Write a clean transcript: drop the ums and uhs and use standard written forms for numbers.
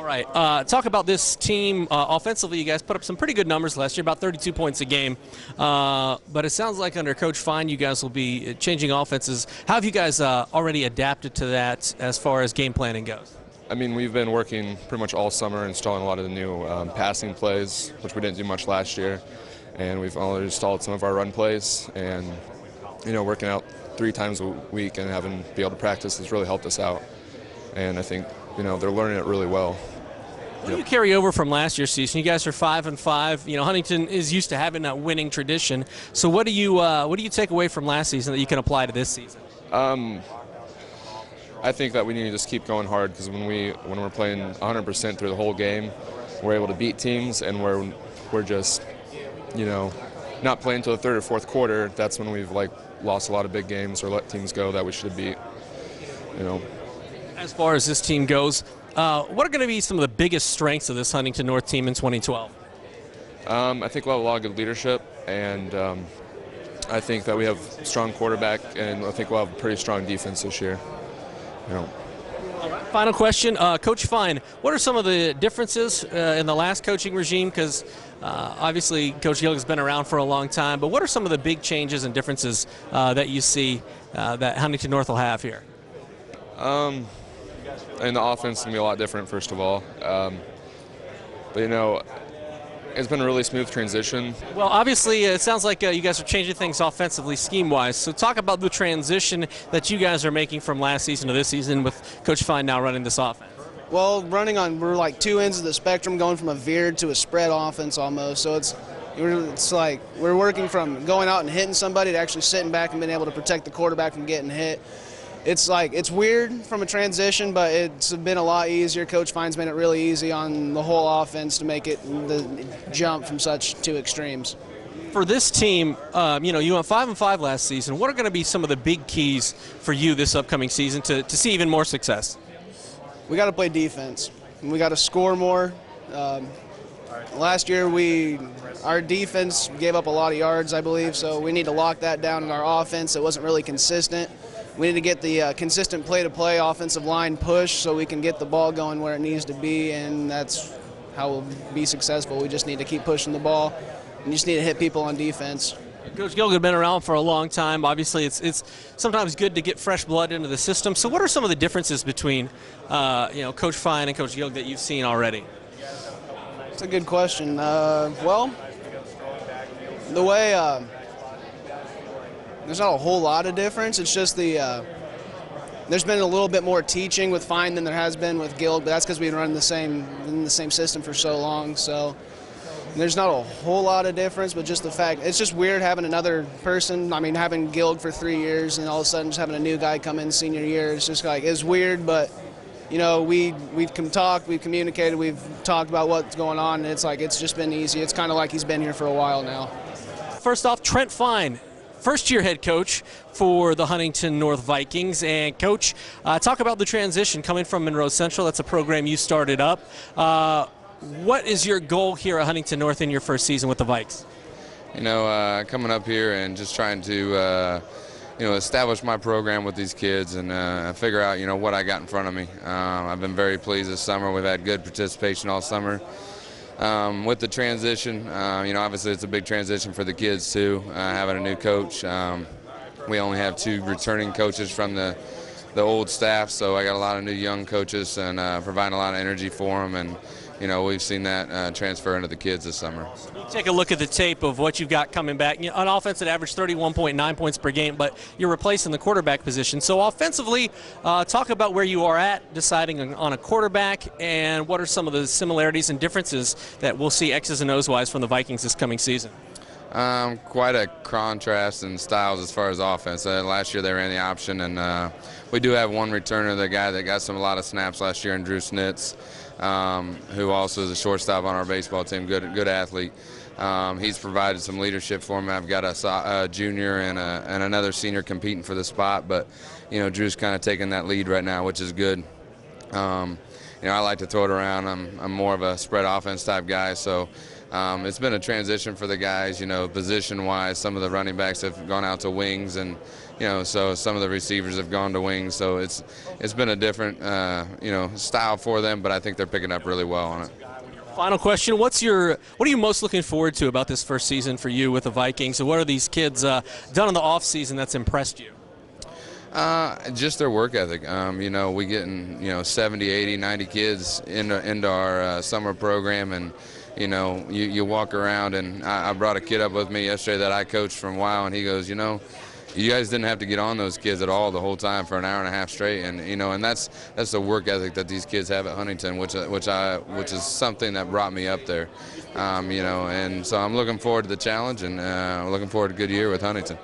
right. Talk about this team offensively. You guys put up some pretty good numbers last year, about 32 points a game. But it sounds like under Coach Fine, you guys will be changing offenses. How have you guys already adapted to that as far as game planning goes? I mean, we've been working pretty much all summer installing a lot of the new passing plays, which we didn't do much last year. And we've already installed some of our run plays. And, you know, working out 3 times a week and having be able to practice has really helped us out. And I think, you know, they're learning it really well. What do you carry over from last year's season? You guys are 5-5. You know, Huntington is used to having a winning tradition. So what do you take away from last season that you can apply to this season? I think that we need to just keep going hard because when we're playing 100% through the whole game, we're able to beat teams, and we're just, you know, not playing until the third or fourth quarter. That's when we've lost a lot of big games or let teams go that we should beat. You know. As far as this team goes, what are going to be some of the biggest strengths of this Huntington North team in 2012? I think we'll have a lot of good leadership, and I think that we have a strong quarterback, and I think we'll have a pretty strong defense this year. You know. All right, final question. Coach Fine, what are some of the differences in the last coaching regime? Because obviously Coach Gilg has been around for a long time, but what are some of the big changes and differences that you see that Huntington North will have here? And the offense is going to be a lot different, first of all. But, you know, it's been a really smooth transition. Well, obviously, it sounds like you guys are changing things offensively, scheme-wise. So talk about the transition that you guys are making from last season to this season with Coach Fine now running this offense. Well, we're like 2 ends of the spectrum, going from a veered to a spread offense almost. So it's like we're working from going out and hitting somebody to actually sitting back and being able to protect the quarterback from getting hit. It's weird from a transition, but it's been a lot easier. Coach Fine's made it really easy on the whole offense to make it the jump from such 2 extremes. For this team, you know, you went 5-5 last season. What are going to be some of the big keys for you this upcoming season to see even more success? We got to play defense. We got to score more. Last year, our defense gave up a lot of yards, I believe, so we need to lock that down in our offense. It wasn't really consistent. We need to get the consistent play-to-play offensive line push so we can get the ball going where it needs to be, and that's how we'll be successful. We just need to keep pushing the ball, and you just need to hit people on defense. Coach Gilg has been around for a long time. Obviously, it's sometimes good to get fresh blood into the system. So what are some of the differences between you know, Coach Fine and Coach Gilg that you've seen already? That's a good question. Well, the way there's not a whole lot of difference. It's just there's been a little bit more teaching with Fine than there has been with Gilg, but that's because we've run in the same system for so long. So there's not a whole lot of difference, but just the fact, it's just weird having another person. I mean, having Gilg for 3 years and all of a sudden just having a new guy come in senior year. It's just like, it's weird, but you know, we've talked, we've communicated, we've talked about what's going on, and it's like, it's just been easy. It's kind of like he's been here for a while now. First off, Trent Fine, first-year head coach for the Huntington North Vikings. And, Coach, talk about the transition coming from Monroe Central. That's a program you started up. What is your goal here at Huntington North in your first season with the Vikes? You know, coming up here and just trying to, you know, establish my program with these kids and figure out, you know, what I got in front of me. I've been very pleased this summer. We've had good participation all summer. With the transition, you know, obviously it's a big transition for the kids too, having a new coach. We only have 2 returning coaches from the old staff, so I got a lot of new young coaches and providing a lot of energy for them, and you know, we've seen that transfer into the kids this summer. You take a look at the tape of what you've got coming back. You know, on offense, it averaged 31.9 points per game, but you're replacing the quarterback position. So offensively, talk about where you are at deciding on a quarterback, and what are some of the similarities and differences that we'll see X's and O's wise from the Vikings this coming season? Quite a contrast in styles as far as offense. Last year they ran the option, and we do have one returner, the guy that got a lot of snaps last year, and Drew Snitz, who also is a shortstop on our baseball team, good athlete. He's provided some leadership for me. I've got a junior and another senior competing for the spot, but you know, Drew's kind of taking that lead right now, which is good. You know, I like to throw it around. I'm more of a spread offense type guy, so It's been a transition for the guys, you know, position-wise. Some of the running backs have gone out to wings, and you know, so some of the receivers have gone to wings. So it's been a different, you know, style for them, but I think they're picking up really well on it. Final question: what are you most looking forward to about this first season for you with the Vikings? And what are these kids done in the off season that's impressed you? Just their work ethic. You know, we getting, you know, 70, 80, 90 kids into our summer program, and you know, you walk around, and I brought a kid up with me yesterday that I coached from WOW, and he goes, you know, you guys didn't have to get on those kids at all the whole time for an hour and a half straight, and you know, and that's the work ethic that these kids have at Huntington, which is something that brought me up there. You know, and so I'm looking forward to the challenge, and looking forward to a good year with Huntington.